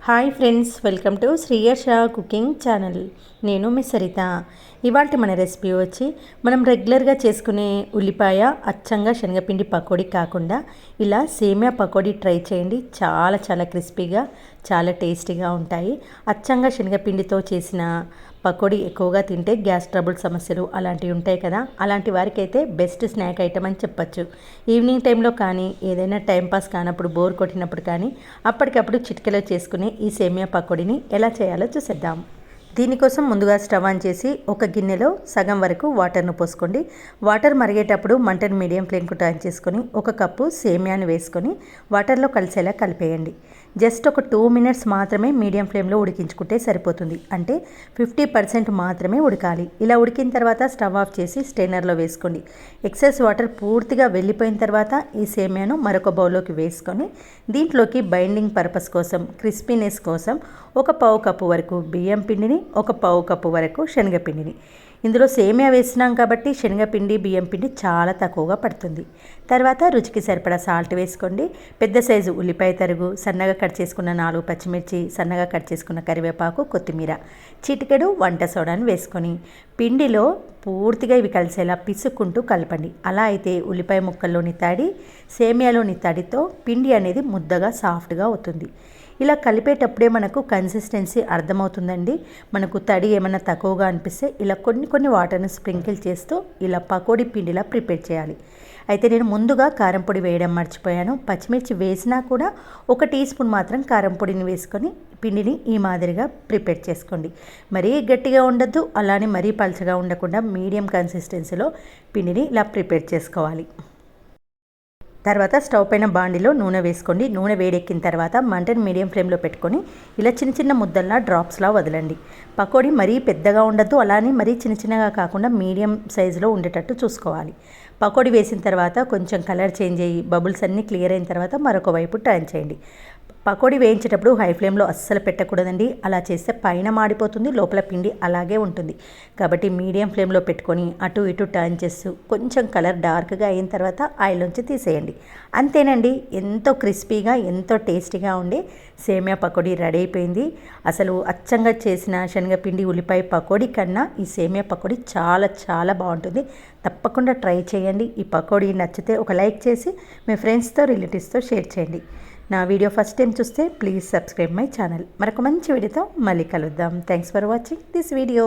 Hi friends, welcome to Sriyarsha cooking channel. నేను మీ సరిత. ఇవాళ మన రెసిపీ వచ్చి మనం రెగ్యులర్గా చేసుకునే ఉల్లిపాయ అచ్చంగా శనగపిండి పకోడీ కాకుండా ఇలా సేమియా పకోడీ ట్రై చేయండి. చాలా చాలా క్రిస్పీగా చాలా టేస్టీగా ఉంటాయి. అచ్చంగా శనగపిండితో చేసిన పకోడీ ఎక్కువగా తింటే గ్యాస్ ట్రబుల్ సమస్యలు అలాంటివి ఉంటాయి కదా, అలాంటి వారికి అయితే బెస్ట్ స్నాక్ ఐటమ్ అని చెప్పచ్చు. ఈవినింగ్ టైంలో కానీ ఏదైనా టైంపాస్ కానప్పుడు బోర్ కొట్టినప్పుడు కానీ అప్పటికప్పుడు చిటికెలో చేసుకునే ఈ సేమియా పకోడీని ఎలా చేయాలో చూసేద్దాం. దీనికోసం ముందుగా స్టవ్ ఆన్ చేసి ఒక గిన్నెలో సగం వరకు వాటర్ను పోసుకోండి. వాటర్ మరిగేటప్పుడు మంటను మీడియం ఫ్లేమ్కు టర్న్ చేసుకొని ఒక కప్పు సేమియాను వేసుకొని వాటర్లో కలిసేలా కలిపేయండి. జస్ట్ ఒక 2 మినిట్స్ మాత్రమే మీడియం ఫ్లేమ్లో ఉడికించుకుంటే సరిపోతుంది. అంటే 50% మాత్రమే ఉడకాలి. ఇలా ఉడికిన తర్వాత స్టవ్ ఆఫ్ చేసి స్టెయినర్లో వేసుకోండి. ఎక్సెస్ వాటర్ పూర్తిగా వెళ్ళిపోయిన తర్వాత ఈ సేమియాను మరొక బౌల్లోకి వేసుకొని దీంట్లోకి బైండింగ్ పర్పస్ కోసం, క్రిస్పీనెస్ కోసం ఒక పావు కప్పు వరకు బియ్యం పిండిని, ఒక పావు కప్పు వరకు శనగపిండిని, ఇందులో సేమియా వేసినాం కాబట్టి శనగపిండి బియ్యం పిండి చాలా తక్కువగా పడుతుంది. తర్వాత రుచికి సరిపడా సాల్ట్ వేసుకోండి. పెద్ద సైజు ఉల్లిపాయ తరుగు, సన్నగా కట్ చేసుకున్న 4 పచ్చిమిర్చి, సన్నగా కట్ చేసుకున్న కరివేపాకు, కొత్తిమీర, చిటికెడు వంట సోడాను వేసుకొని పిండిలో పూర్తిగా ఇవి కలిసేలా పిసుక్కుంటూ కలపండి. అలా అయితే ఉల్లిపాయ ముక్కల్లోని తడి, సేమియాలోని తడితో పిండి అనేది ముద్దగా సాఫ్ట్గా అవుతుంది. ఇలా కలిపేటప్పుడే మనకు కన్సిస్టెన్సీ అర్థమవుతుందండి. మనకు తడి ఏమైనా తక్కువగా అనిపిస్తే ఇలా కొన్ని వాటర్ని స్ప్రింకిల్ చేస్తూ ఇలా పకోడీ పిండిలా ప్రిపేర్ చేయాలి. అయితే నేను ముందుగా కారం పొడి వేయడం మర్చిపోయాను. పచ్చిమిర్చి వేసినా కూడా 1 టీ స్పూన్ మాత్రం కారం పొడిని వేసుకొని పిండిని ఈ మాదిరిగా ప్రిపేర్ చేసుకోండి. మరీ గట్టిగా ఉండద్దు, అలానే మరీ పలచగా ఉండకుండా మీడియం కన్సిస్టెన్సీలో పిండిని ఇలా ప్రిపేర్ చేసుకోవాలి. తర్వాత స్టవ్ పైన బాండిలో నూనె వేసుకోండి. నూనె వేడెక్కిన తర్వాత మంటను మీడియం ఫ్లేమ్లో పెట్టుకొని ఇలా చిన్న ముద్దల్లా డ్రాప్స్లా వదలండి. పకోడీ మరీ పెద్దగా ఉండద్దు, అలానే మరీ చిన్నగా కాకుండా మీడియం సైజులో ఉండేటట్టు చూసుకోవాలి. పకోడీ వేసిన తర్వాత కొంచెం కలర్ చేంజ్ అయ్యి బబుల్స్ అన్నీ క్లియర్ అయిన తర్వాత మరొక వైపు టర్న్ చేయండి. పకోడీ వేయించేటప్పుడు హై ఫ్లేమ్లో అస్సలు పెట్టకూడదండి. అలా చేస్తే పైన మాడిపోతుంది, లోపల పిండి అలాగే ఉంటుంది. కాబట్టి మీడియం ఫ్లేమ్లో పెట్టుకొని అటు ఇటు టర్న్ చేస్తూ కొంచెం కలర్ డార్క్గా అయిన తర్వాత ఆయిల్ నుంచి తీసేయండి. అంతేనండి, ఎంతో క్రిస్పీగా ఎంతో టేస్టీగా ఉండే సేమియా పకోడీ రెడీ అయిపోయింది. అసలు అచ్చంగా చేసిన శనగపిండి ఉల్లిపాయ పకోడీ కన్నా ఈ సేమియా పకోడీ చాలా చాలా బాగుంటుంది. తప్పకుండా ట్రై చేయండి. ఈ పకోడీ నచ్చితే ఒక లైక్ చేసి మీ ఫ్రెండ్స్తో రిలేటివ్స్తో షేర్ చేయండి. నా వీడియో ఫస్ట్ టైం చూస్తే ప్లీజ్ సబ్స్క్రైబ్ మై ఛానల్. మరొక మంచి వీడియోతో మళ్ళీ కలుద్దాం. Thanks for watching this video.